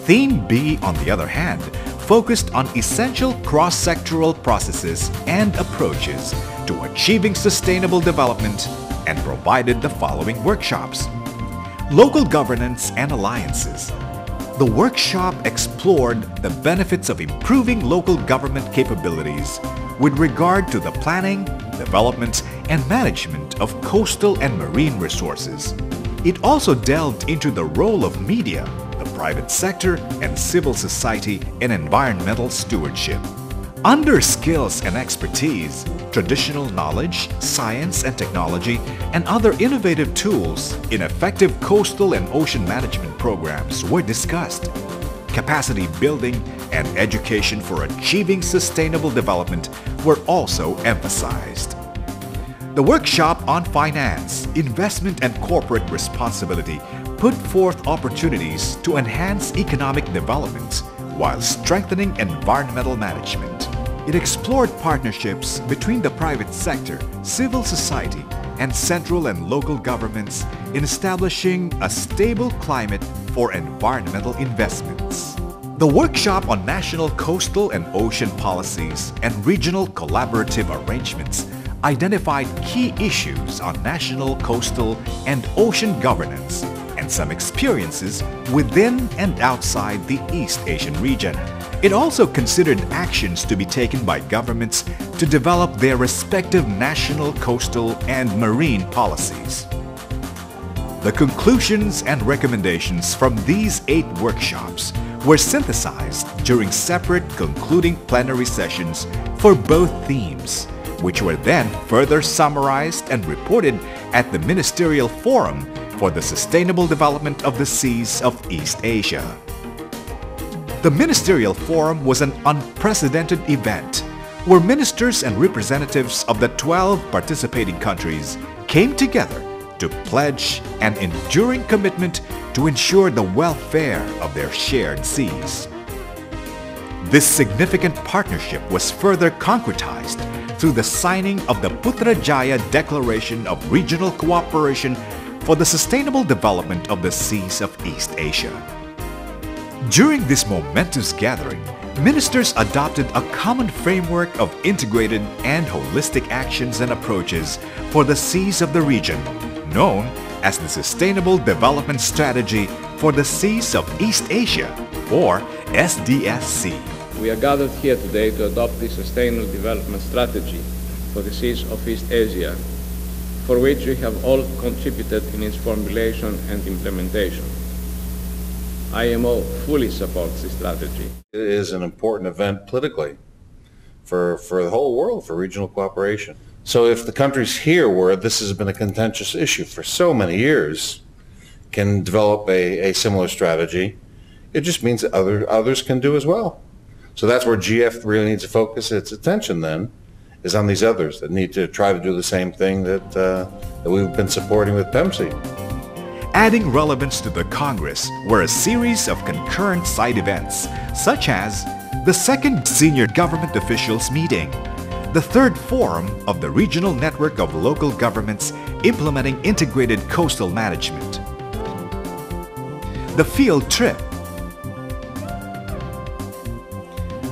Theme B, on the other hand, focused on essential cross-sectoral processes and approaches to achieving sustainable development and provided the following workshops. Local governance and alliances. The workshop explored the benefits of improving local government capabilities with regard to the planning, development, and management of coastal and marine resources. It also delved into the role of media, the private sector, and civil society in environmental stewardship. Under skills and expertise, traditional knowledge, science and technology, and other innovative tools in effective coastal and ocean management programs were discussed. Capacity building and education for achieving sustainable development were also emphasized. The workshop on finance, investment, and corporate responsibility put forth opportunities to enhance economic development while strengthening environmental management. It explored partnerships between the private sector, civil society, and central and local governments in establishing a stable climate for environmental investments. The workshop on national coastal and ocean policies and regional collaborative arrangements identified key issues on national coastal and ocean governance and some experiences within and outside the East Asian region. It also considered actions to be taken by governments to develop their respective national coastal and marine policies. The conclusions and recommendations from these 8 workshops were synthesized during separate concluding plenary sessions for both themes, which were then further summarized and reported at the Ministerial Forum for the Sustainable Development of the Seas of East Asia. The Ministerial Forum was an unprecedented event where ministers and representatives of the 12 participating countries came together to pledge an enduring commitment to ensure the welfare of their shared seas. This significant partnership was further concretized through the signing of the Putrajaya Declaration of Regional Cooperation for the Sustainable Development of the Seas of East Asia. During this momentous gathering, ministers adopted a common framework of integrated and holistic actions and approaches for the seas of the region, known as the Sustainable Development Strategy for the Seas of East Asia, or SDS-SEA. We are gathered here today to adopt the Sustainable Development Strategy for the Seas of East Asia, for which we have all contributed in its formulation and implementation. IMO fully supports this strategy. It is an important event politically for the whole world, for regional cooperation. So if the countries here, where this has been a contentious issue for so many years, can develop a similar strategy, it just means that others can do as well. So that's where GF really needs to focus its attention then, is on these others that need to try to do the same thing that we've been supporting with PEMSEA. Adding relevance to the Congress were a series of concurrent side events, such as the 2nd Senior Government Officials Meeting, the 3rd Forum of the Regional Network of Local Governments Implementing Integrated Coastal Management, the Field Trip,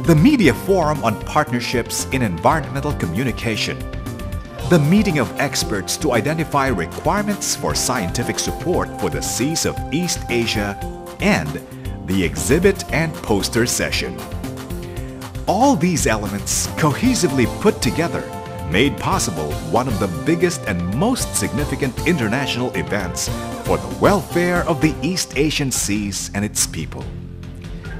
the Media Forum on Partnerships in Environmental Communication, the meeting of experts to identify requirements for scientific support for the seas of East Asia, and the exhibit and poster session. All these elements cohesively put together made possible one of the biggest and most significant international events for the welfare of the East Asian seas and its people.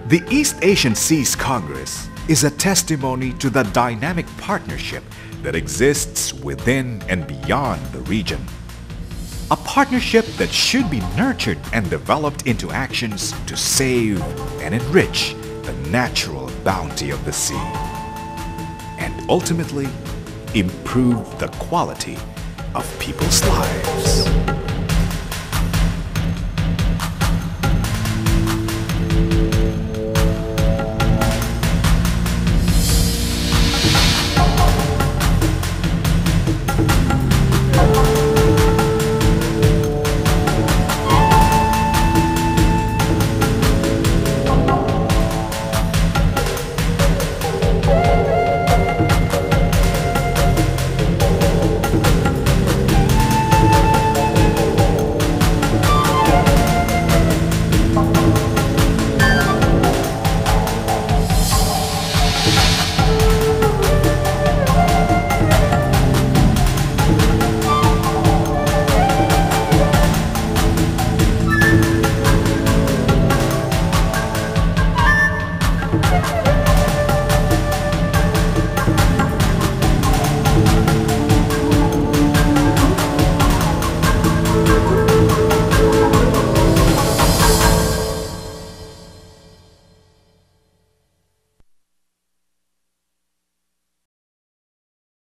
The East Asian Seas Congress is a testimony to the dynamic partnership that exists within and beyond the region. A partnership that should be nurtured and developed into actions to save and enrich the natural bounty of the sea, and ultimately improve the quality of people's lives.